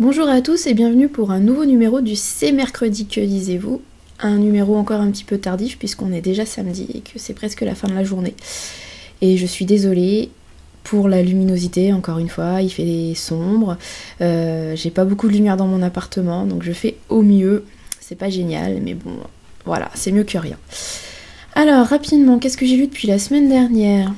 Bonjour à tous et bienvenue pour un nouveau numéro du C'est mercredi que lisez-vous. Un numéro encore un petit peu tardif puisqu'on est déjà samedi et que c'est presque la fin de la journée. Et je suis désolée pour la luminosité, encore une fois, il fait sombre. J'ai pas beaucoup de lumière dans mon appartement donc je fais au mieux. C'est pas génial mais bon, voilà, c'est mieux que rien. Alors rapidement, qu'est-ce que j'ai lu depuis la semaine dernière?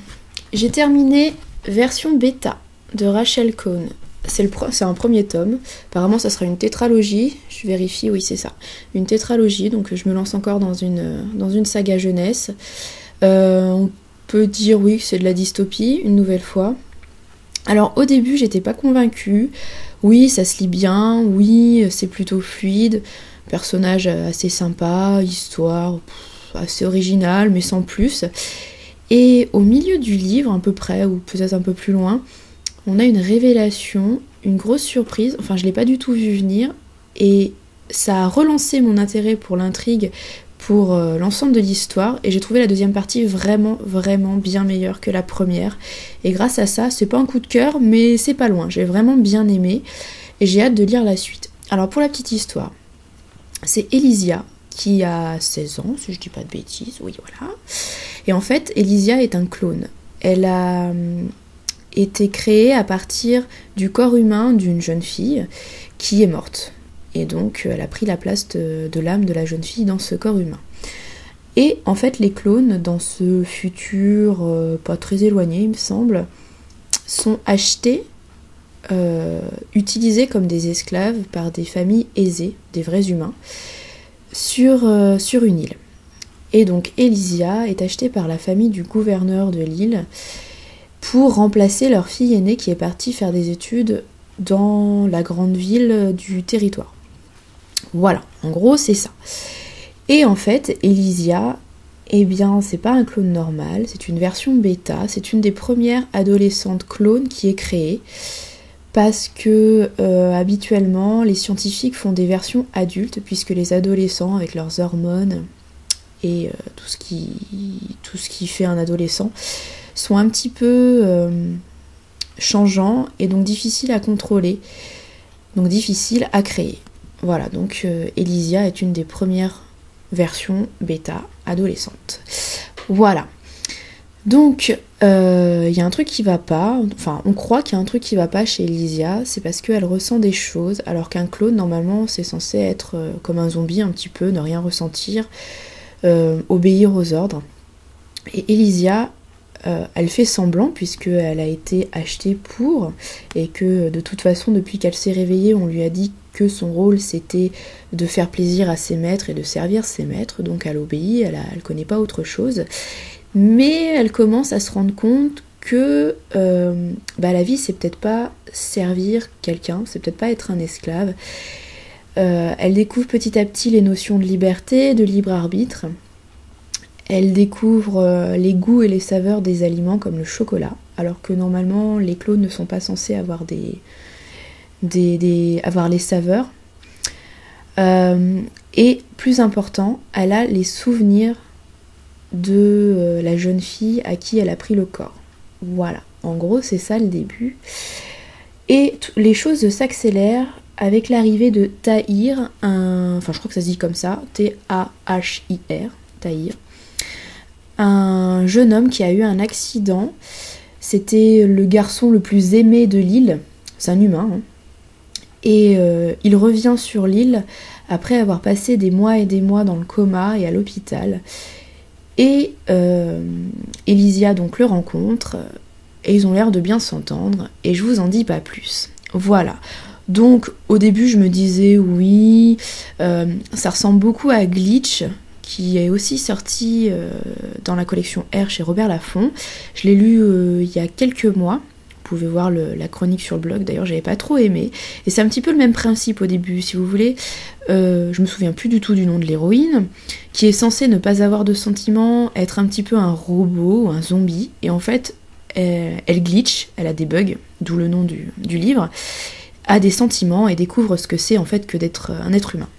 J'ai terminé version bêta de Rachel Cohn. C'est un premier tome. Apparemment, ça sera une tétralogie. Je vérifie, oui, c'est ça. Une tétralogie, donc je me lance encore dans une saga jeunesse. On peut dire, oui, que c'est de la dystopie, une nouvelle fois. Alors, au début, j'étais pas convaincue. Oui, ça se lit bien. Oui, c'est plutôt fluide. Personnage assez sympa. Histoire assez originale, mais sans plus. Et au milieu du livre, à peu près, ou peut-être un peu plus loin, on a une révélation, une grosse surprise, enfin je l'ai pas du tout vu venir, et ça a relancé mon intérêt pour l'intrigue, pour l'ensemble de l'histoire, et j'ai trouvé la deuxième partie vraiment, vraiment bien meilleure que la première, et grâce à ça, c'est pas un coup de cœur, mais c'est pas loin, j'ai vraiment bien aimé, et j'ai hâte de lire la suite. Alors pour la petite histoire, c'est Elysia, qui a 16 ans, si je dis pas de bêtises, oui voilà, et en fait, Elysia est un clone. Elle a été créée à partir du corps humain d'une jeune fille qui est morte. Et donc elle a pris la place de l'âme de la jeune fille dans ce corps humain. Et en fait les clones, dans ce futur pas très éloigné il me semble, sont achetés, utilisés comme des esclaves par des familles aisées, des vrais humains, sur une île. Et donc Elysia est achetée par la famille du gouverneur de l'île pour remplacer leur fille aînée qui est partie faire des études dans la grande ville du territoire. Voilà, en gros c'est ça. Et en fait, Elysia, eh bien c'est pas un clone normal, c'est une version bêta, c'est une des premières adolescentes clones qui est créée, parce que habituellement les scientifiques font des versions adultes, puisque les adolescents avec leurs hormones et tout ce qui fait un adolescent sont un petit peu changeants et donc difficiles à contrôler, donc difficiles à créer. Voilà, donc Elysia est une des premières versions bêta adolescentes. Voilà. Donc, il y a un truc qui va pas, enfin on croit qu'il y a un truc qui va pas chez Elysia, c'est parce qu'elle ressent des choses, alors qu'un clone, normalement, c'est censé être comme un zombie un petit peu, ne rien ressentir, obéir aux ordres. Et Elysia, elle fait semblant puisqu'elle a été achetée pour, et que de toute façon depuis qu'elle s'est réveillée on lui a dit que son rôle c'était de faire plaisir à ses maîtres et de servir ses maîtres, donc elle obéit, elle connaît pas autre chose, mais elle commence à se rendre compte que la vie c'est peut-être pas servir quelqu'un, c'est peut-être pas être un esclave. Elle découvre petit à petit les notions de liberté, de libre arbitre. Elle découvre les goûts et les saveurs des aliments comme le chocolat, alors que normalement les clones ne sont pas censés avoir avoir les saveurs. Et plus important, elle a les souvenirs de la jeune fille à qui elle a pris le corps. Voilà, en gros c'est ça le début. Et les choses s'accélèrent avec l'arrivée de Tahir, enfin je crois que ça se dit comme ça, T-A-H-I-R, Tahir. Un jeune homme qui a eu un accident. C'était le garçon le plus aimé de l'île, c'est un humain, hein. Et il revient sur l'île après avoir passé des mois et des mois dans le coma et à l'hôpital. Et Elysia donc le rencontre, et ils ont l'air de bien s'entendre, et je vous en dis pas plus. Voilà. Donc au début je me disais oui, ça ressemble beaucoup à Glitch, qui est aussi sorti dans la collection R chez Robert Laffont. Je l'ai lu il y a quelques mois. Vous pouvez voir la chronique sur le blog, d'ailleurs j'avais pas trop aimé. Et c'est un petit peu le même principe au début, si vous voulez. Je me souviens plus du tout du nom de l'héroïne, qui est censée ne pas avoir de sentiments, être un petit peu un robot, un zombie. Et en fait, elle glitch, elle a des bugs, d'où le nom du livre, a des sentiments et découvre ce que c'est en fait que d'être un être humain.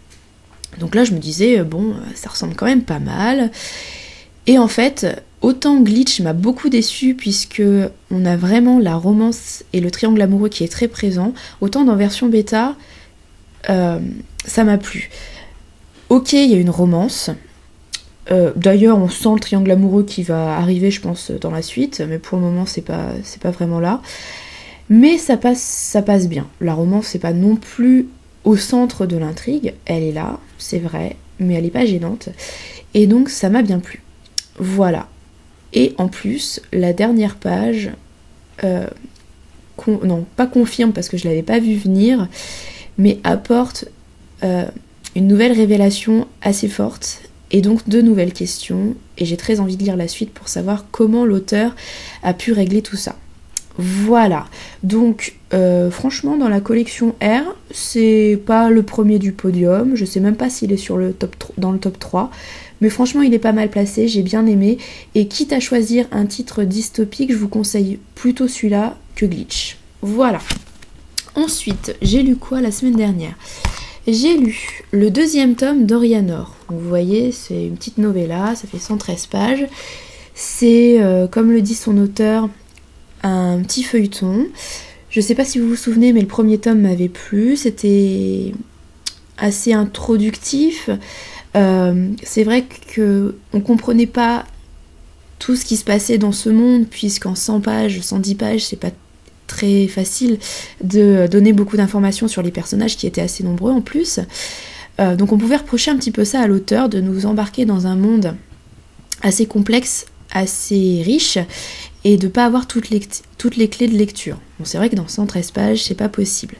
Donc là je me disais, bon, ça ressemble quand même pas mal. Et en fait, autant Glitch m'a beaucoup déçue puisque on a vraiment la romance et le triangle amoureux qui est très présent, autant dans version bêta, ça m'a plu. Ok, il y a une romance. D'ailleurs, on sent le triangle amoureux qui va arriver, je pense, dans la suite, mais pour le moment, c'est pas vraiment là. Mais ça passe bien. La romance, c'est pas non plus au centre de l'intrigue. Elle est là, c'est vrai, mais elle est pas gênante. Et donc, ça m'a bien plu. Voilà. Et en plus, la dernière page, non, pas confirme parce que je l'avais pas vu venir, mais apporte une nouvelle révélation assez forte. Et donc 2 nouvelles questions, et j'ai très envie de lire la suite pour savoir comment l'auteur a pu régler tout ça. Voilà, donc franchement dans la collection R, c'est pas le premier du podium, je sais même pas s'il est dans le top 3, mais franchement il est pas mal placé, j'ai bien aimé, et quitte à choisir un titre dystopique, je vous conseille plutôt celui-là que Glitch. Voilà. Ensuite, j'ai lu quoi la semaine dernière ? J'ai lu le 2e tome d'Orianor. Vous voyez, c'est une petite novella, ça fait 113 pages. C'est, comme le dit son auteur, un petit feuilleton. Je sais pas si vous vous souvenez, mais le 1er tome m'avait plu. C'était assez introductif. C'est vrai qu'on comprenait pas tout ce qui se passait dans ce monde, puisqu'en 100 pages, 110 pages, c'est pas très facile de donner beaucoup d'informations sur les personnages qui étaient assez nombreux en plus. Donc on pouvait reprocher un petit peu ça à l'auteur, de nous embarquer dans un monde assez complexe, assez riche, et de pas avoir toutes les clés de lecture. Bon, c'est vrai que dans 113 pages, c'est pas possible.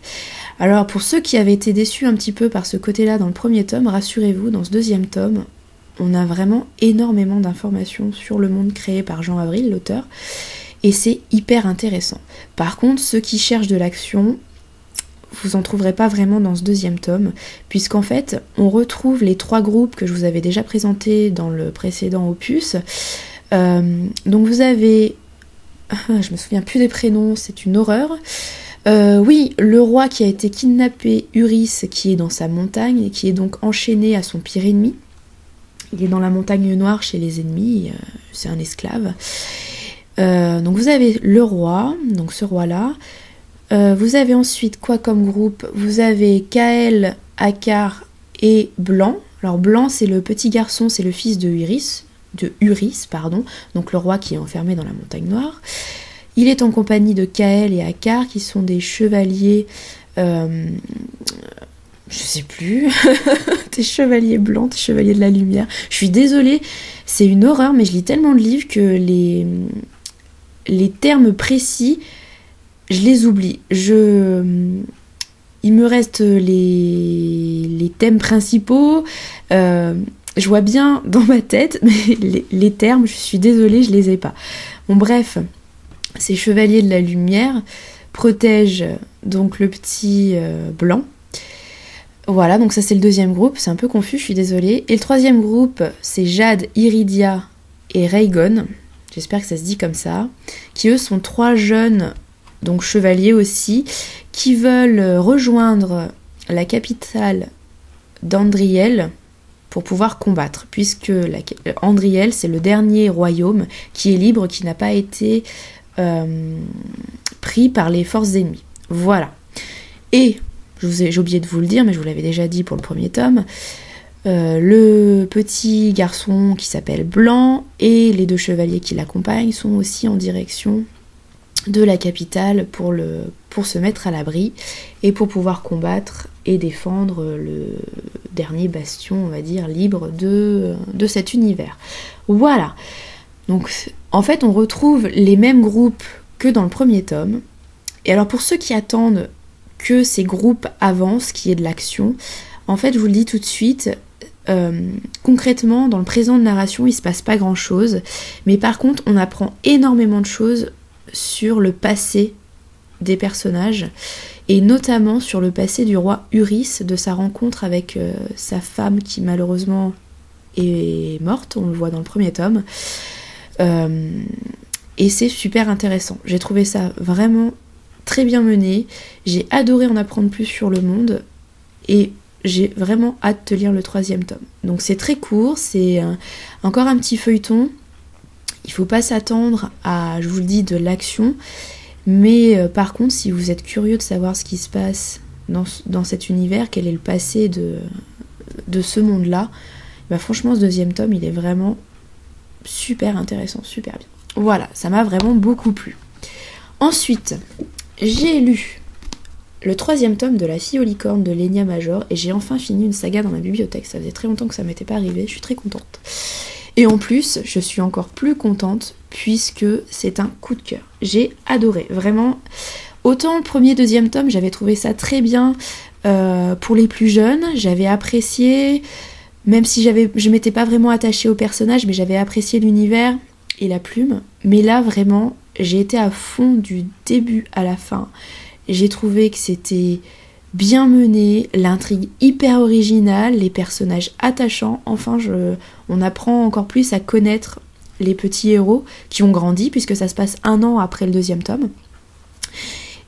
Alors pour ceux qui avaient été déçus un petit peu par ce côté-là dans le 1er tome, rassurez-vous, dans ce 2e tome, on a vraiment énormément d'informations sur le monde créé par Jean Avril, l'auteur, et c'est hyper intéressant. Par contre, ceux qui cherchent de l'action, vous en trouverez pas vraiment dans ce 2e tome, puisqu'en fait, on retrouve les 3 groupes que je vous avais déjà présentés dans le précédent opus. Donc vous avez... je me souviens plus des prénoms, c'est une horreur. Oui, le roi qui a été kidnappé, Uris, qui est dans sa montagne, et qui est donc enchaîné à son pire ennemi. Il est dans la montagne noire chez les ennemis, c'est un esclave. Donc vous avez le roi, donc ce roi-là. Vous avez ensuite quoi comme groupe ? Vous avez Kael, Akar et Blanc. Alors Blanc, c'est le petit garçon, c'est le fils de Uris, donc le roi qui est enfermé dans la montagne noire. Il est en compagnie de Kael et Akar, qui sont des chevaliers... je sais plus, des chevaliers blancs, des chevaliers de la lumière. Je suis désolée, c'est une horreur, mais je lis tellement de livres que les termes précis, je les oublie. Il me reste les thèmes principaux, je vois bien dans ma tête, mais les termes, je suis désolée, je les ai pas. Bon bref, ces chevaliers de la lumière protègent donc le petit blanc. Voilà, donc ça c'est le 2e groupe, c'est un peu confus, je suis désolée. Et le 3e groupe, c'est Jade, Iridia et Raygon, j'espère que ça se dit comme ça, qui eux sont 3 jeunes, donc chevaliers aussi, qui veulent rejoindre la capitale d'Andriel pour pouvoir combattre, puisque Andriel c'est le dernier royaume qui est libre, qui n'a pas été pris par les forces ennemies. Voilà. Et j'ai oublié de vous le dire, mais je vous l'avais déjà dit pour le 1er tome, le petit garçon qui s'appelle Blanc et les 2 chevaliers qui l'accompagnent sont aussi en direction de la capitale pour se mettre à l'abri et pour pouvoir combattre et défendre le dernier bastion, on va dire, libre de cet univers. Voilà. Donc en fait on retrouve les mêmes groupes que dans le 1er tome. Et alors pour ceux qui attendent que ces groupes avancent, qu'il y ait de l'action, en fait je vous le dis tout de suite, concrètement dans le présent de narration il se passe pas grand chose, mais par contre on apprend énormément de choses sur le passé des personnages, et notamment sur le passé du roi Uris, de sa rencontre avec sa femme qui malheureusement est morte, on le voit dans le 1er tome, et c'est super intéressant. J'ai trouvé ça vraiment très bien mené, j'ai adoré en apprendre plus sur le monde, et j'ai vraiment hâte de lire le 3e tome. Donc c'est très court, c'est encore un petit feuilleton, Il faut pas s'attendre à, je vous le dis, de l'action, mais par contre, si vous êtes curieux de savoir ce qui se passe dans cet univers, quel est le passé de ce monde-là, bah franchement, ce deuxième tome, il est vraiment super intéressant, super bien. Voilà, ça m'a vraiment beaucoup plu. Ensuite, j'ai lu le 3e tome de La fille aux licornes de Lénia Major, et j'ai enfin fini une saga dans ma bibliothèque. Ça faisait très longtemps que ça m'était pas arrivé, je suis très contente. Et en plus, je suis encore plus contente puisque c'est un coup de cœur. J'ai adoré, vraiment. Autant le 1er, 2e tome, j'avais trouvé ça très bien pour les plus jeunes, j'avais apprécié, même si je m'étais pas vraiment attachée au personnage, mais j'avais apprécié l'univers et la plume. Mais là, vraiment, j'ai été à fond du début à la fin. J'ai trouvé que c'était bien mené, l'intrigue hyper originale, les personnages attachants. Enfin, on apprend encore plus à connaître les petits héros qui ont grandi, puisque ça se passe 1 an après le 2e tome.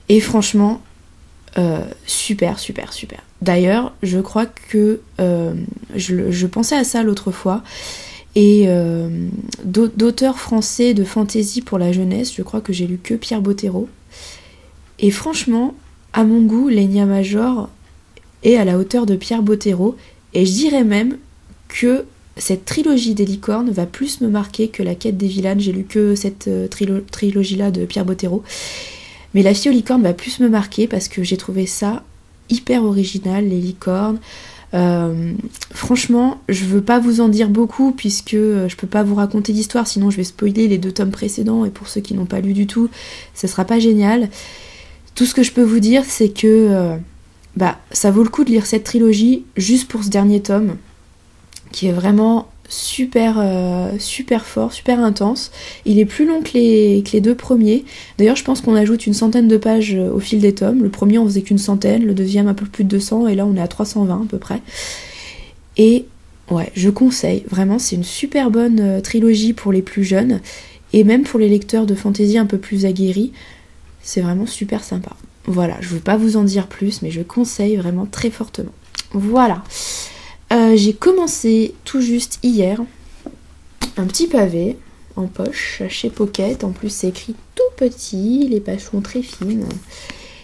Et franchement, super, super, super. D'ailleurs, je crois que je pensais à ça l'autre fois. Et d'auteurs français de fantasy pour la jeunesse, je crois que j'ai lu que Pierre Bottero. Et franchement, à mon goût, Lénia Major est à la hauteur de Pierre Bottero. Et je dirais même que cette trilogie des licornes va plus me marquer que La quête des vilanes. J'ai lu que cette trilogie-là de Pierre Bottero. Mais La fille aux licornes va plus me marquer parce que j'ai trouvé ça hyper original, les licornes. Franchement, je veux pas vous en dire beaucoup puisque je peux pas vous raconter l'histoire, sinon je vais spoiler les 2 tomes précédents, et pour ceux qui n'ont pas lu du tout, ça sera pas génial. Tout ce que je peux vous dire, c'est que ça vaut le coup de lire cette trilogie juste pour ce dernier tome, qui est vraiment super, super fort, super intense. Il est plus long que les 2 premiers. D'ailleurs, je pense qu'on ajoute une centaine de pages au fil des tomes. Le premier, on faisait qu'une centaine, le deuxième un peu plus de 200, et là, on est à 320 à peu près. Et ouais, je conseille, vraiment, c'est une super bonne trilogie pour les plus jeunes, et même pour les lecteurs de fantasy un peu plus aguerris. C'est vraiment super sympa. Voilà, je ne veux pas vous en dire plus, mais je conseille vraiment très fortement. Voilà. J'ai commencé tout juste hier un petit pavé en poche chez Pocket. En plus, c'est écrit tout petit, les pages sont très fines.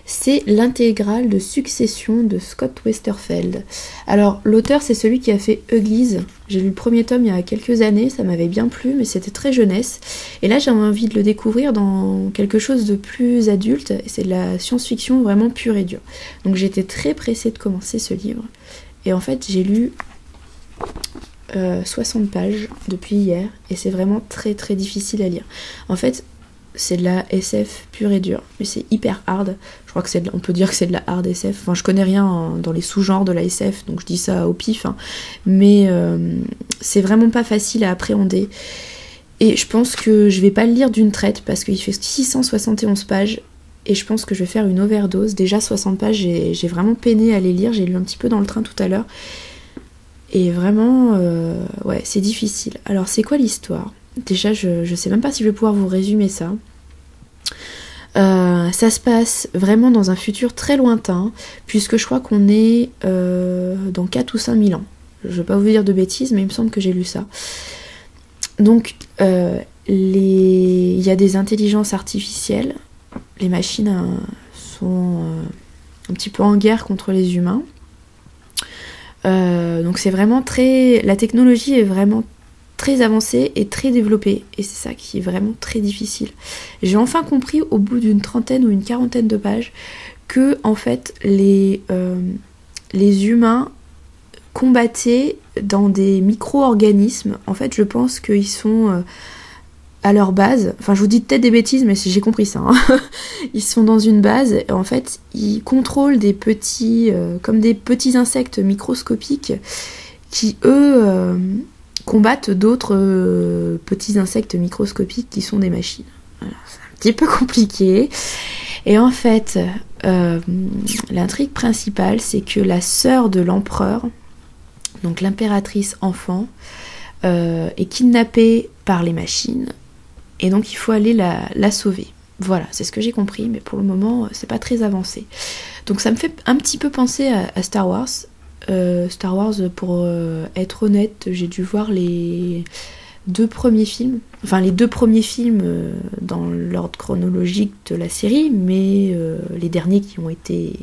C'est l'intégrale de Succession de Scott Westerfeld. Alors, l'auteur, c'est celui qui a fait Uglies. J'ai lu le 1er tome il y a quelques années, ça m'avait bien plu, mais c'était très jeunesse. Et là, j'avais envie de le découvrir dans quelque chose de plus adulte, et c'est de la science-fiction vraiment pure et dure. Donc j'étais très pressée de commencer ce livre. Et en fait, j'ai lu 60 pages depuis hier, et c'est vraiment très très difficile à lire. En fait, c'est de la SF pure et dure, mais c'est hyper hard. Je crois que on peut dire que c'est de la hard SF. Enfin, je connais rien dans les sous-genres de la SF, donc je dis ça au pif. Mais c'est vraiment pas facile à appréhender. Et je pense que je vais pas le lire d'une traite, parce qu'il fait 671 pages. Et je pense que je vais faire une overdose. Déjà 60 pages, j'ai vraiment peiné à les lire. J'ai lu un petit peu dans le train tout à l'heure. Et vraiment, ouais, c'est difficile. Alors, c'est quoi l'histoire ? Déjà, je sais même pas si je vais pouvoir vous résumer ça. Ça se passe vraiment dans un futur très lointain, puisque je crois qu'on est dans 4 ou 5 000 ans. Je vais pas vous dire de bêtises, mais il me semble que j'ai lu ça. Donc, il y a des intelligences artificielles. Les machines sont un petit peu en guerre contre les humains. Donc c'est vraiment très... La technologie est vraiment très avancée et très développée. Et c'est ça qui est vraiment très difficile. J'ai enfin compris au bout d'une 30aine ou une 40aine de pages que en fait les humains combattaient dans des micro-organismes. En fait, je pense qu'ils sont... à leur base, enfin je vous dis peut-être des bêtises, mais j'ai compris ça, ils sont dans une base, et en fait ils contrôlent des petits, comme des petits insectes microscopiques qui eux combattent d'autres petits insectes microscopiques qui sont des machines. Voilà, c'est un petit peu compliqué. Et en fait, l'intrigue principale, c'est que la sœur de l'empereur, donc l'impératrice enfant, est kidnappée par les machines. Et donc il faut aller la sauver. Voilà, c'est ce que j'ai compris, mais pour le moment, c'est pas très avancé. Donc ça me fait un petit peu penser à Star Wars. Star Wars, pour être honnête, j'ai dû voir deux premiers films, enfin les deux premiers films dans l'ordre chronologique de la série, mais les derniers qui ont été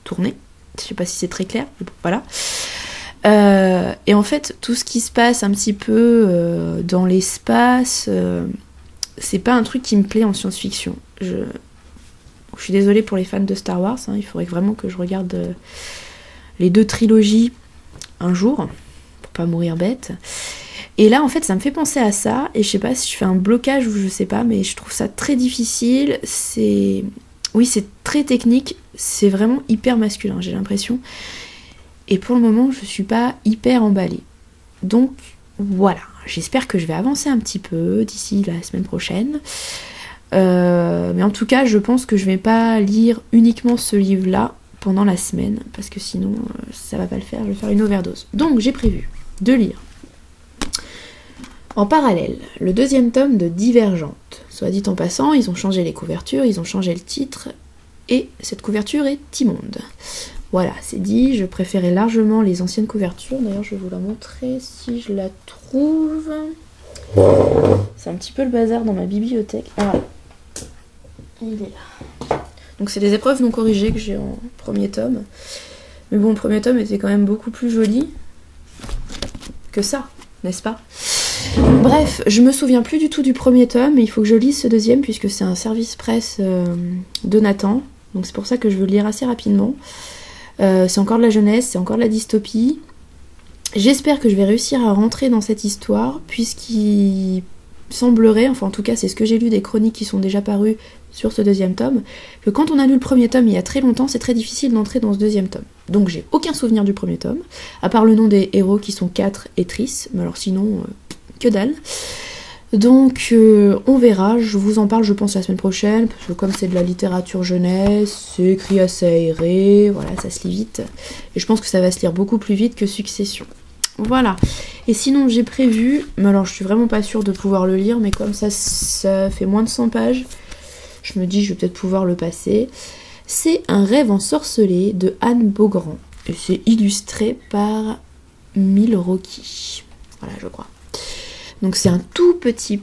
tournés. Je sais pas si c'est très clair, mais bon, voilà. Et en fait, tout ce qui se passe un petit peu dans l'espace, c'est pas un truc qui me plaît en science-fiction. Je suis désolée pour les fans de Star Wars, hein, il faudrait vraiment que je regarde les deux trilogies un jour, pour pas mourir bête. Et là, en fait, ça me fait penser à ça, et je sais pas si je fais un blocage ou je sais pas, mais je trouve ça très difficile. Oui, c'est très technique, c'est vraiment hyper masculin, j'ai l'impression. Et pour le moment, je suis pas hyper emballée. Donc, voilà. J'espère que je vais avancer un petit peu d'ici la semaine prochaine. Mais en tout cas, je pense que je vais pas lire uniquement ce livre-là pendant la semaine, parce que sinon, ça va pas le faire, je vais faire une overdose. Donc, j'ai prévu de lire en parallèle le deuxième tome de Divergente. Soit dit en passant, ils ont changé les couvertures, ils ont changé le titre, et cette couverture est immonde. Voilà, c'est dit, je préférais largement les anciennes couvertures. D'ailleurs, je vais vous la montrer si je la trouve. C'est un petit peu le bazar dans ma bibliothèque. Ah, il est là. Donc c'est des épreuves non corrigées que j'ai en premier tome. Mais bon, le premier tome était quand même beaucoup plus joli que ça, n'est-ce pas? Bref, je me souviens plus du tout du premier tome, mais il faut que je lise ce deuxième puisque c'est un service presse de Nathan. Donc c'est pour ça que je veux le lire assez rapidement. C'est encore de la jeunesse, c'est encore de la dystopie. J'espère que je vais réussir à rentrer dans cette histoire, puisqu'il semblerait, enfin en tout cas c'est ce que j'ai lu des chroniques qui sont déjà parues sur ce deuxième tome, que quand on a lu le premier tome il y a très longtemps, c'est très difficile d'entrer dans ce deuxième tome. Donc j'ai aucun souvenir du premier tome, à part le nom des héros qui sont 4 et Triss, mais alors sinon, que dalle. Donc on verra, je vous en parle je pense la semaine prochaine, parce que comme c'est de la littérature jeunesse, c'est écrit assez aéré, voilà, ça se lit vite. Et je pense que ça va se lire beaucoup plus vite que Succession. Voilà. Et sinon j'ai prévu, mais alors je suis vraiment pas sûre de pouvoir le lire, mais comme ça fait moins de 100 pages, je me dis je vais peut-être pouvoir le passer. C'est Un rêve ensorcelé de Anne Beaugrand. Et c'est illustré par Mille Rocky. Voilà, je crois. Donc c'est un tout petit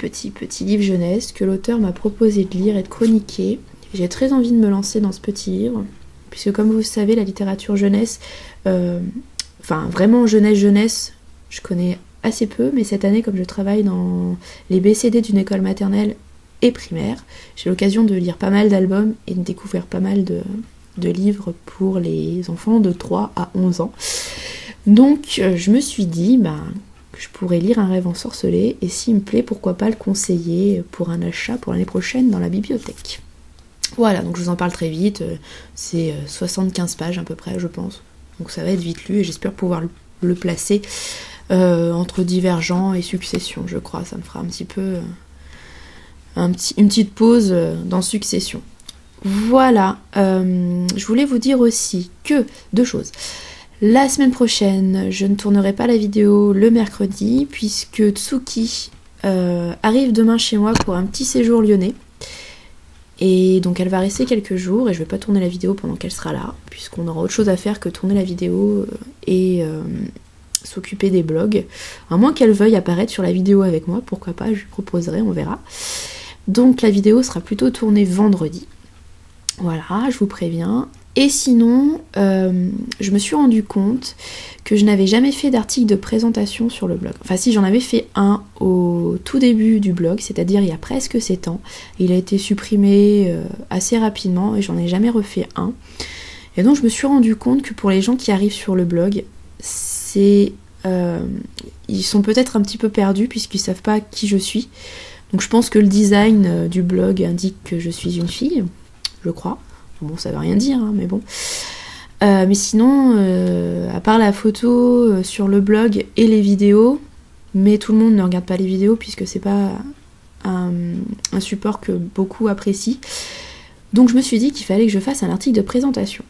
livre jeunesse que l'auteur m'a proposé de lire et de chroniquer. J'ai très envie de me lancer dans ce petit livre, puisque comme vous le savez, la littérature jeunesse, enfin vraiment jeunesse, je connais assez peu, mais cette année, comme je travaille dans les BCD d'une école maternelle et primaire, j'ai l'occasion de lire pas mal d'albums et de découvrir pas mal de livres pour les enfants de 3 à 11 ans. Donc je me suis dit, que je pourrais lire Un rêve ensorcelé, et s'il me plaît, pourquoi pas le conseiller pour un achat pour l'année prochaine dans la bibliothèque. Voilà, donc je vous en parle très vite, c'est 75 pages à peu près, je pense. Donc ça va être vite lu, et j'espère pouvoir le placer entre Divergent et Succession, je crois. Ça me fera un petit peu une petite pause dans Succession. Voilà, je voulais vous dire aussi que, 2 choses. La semaine prochaine, je ne tournerai pas la vidéo le mercredi, puisque Tsuki arrive demain chez moi pour un petit séjour lyonnais. Et donc elle va rester quelques jours, et je vais pas tourner la vidéo pendant qu'elle sera là, puisqu'on aura autre chose à faire que tourner la vidéo et s'occuper des blogs. À moins qu'elle veuille apparaître sur la vidéo avec moi, pourquoi pas, je lui proposerai, on verra. Donc la vidéo sera plutôt tournée vendredi. Voilà, je vous préviens. Et sinon, je me suis rendu compte que je n'avais jamais fait d'article de présentation sur le blog. Enfin si, j'en avais fait un au tout début du blog, c'est-à-dire il y a presque 7 ans. Il a été supprimé assez rapidement et j'en ai jamais refait un. Et donc je me suis rendu compte que pour les gens qui arrivent sur le blog, ils sont peut-être un petit peu perdus puisqu'ils ne savent pas qui je suis. Donc je pense que le design du blog indique que je suis une fille, je crois. Bon, ça veut rien dire, hein, mais bon. Mais sinon, à part la photo sur le blog et les vidéos, mais tout le monde ne regarde pas les vidéos puisque c'est pas un support que beaucoup apprécient. Donc je me suis dit qu'il fallait que je fasse un article de présentation.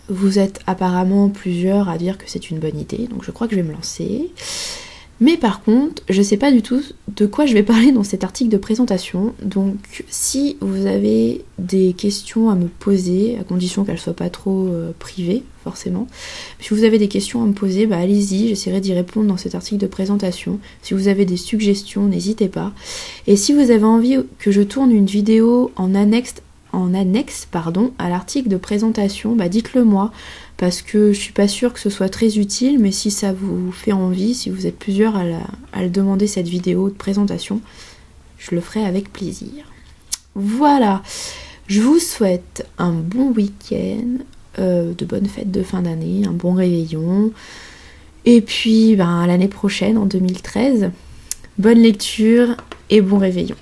Vous êtes apparemment plusieurs à dire que c'est une bonne idée, donc je crois que je vais me lancer. Mais par contre, je sais pas du tout de quoi je vais parler dans cet article de présentation. Donc si vous avez des questions à me poser, à condition qu'elles soient pas trop privées, forcément. Si vous avez des questions à me poser, bah allez-y, j'essaierai d'y répondre dans cet article de présentation. Si vous avez des suggestions, n'hésitez pas. Et si vous avez envie que je tourne une vidéo en annexe à l'article de présentation, bah dites-le moi, parce que je suis pas sûre que ce soit très utile, mais si ça vous fait envie, si vous êtes plusieurs à le demander cette vidéo de présentation, je le ferai avec plaisir. Voilà, je vous souhaite un bon week-end, de bonnes fêtes de fin d'année, un bon réveillon, et puis à l'année prochaine, en 2013, bonne lecture et bon réveillon.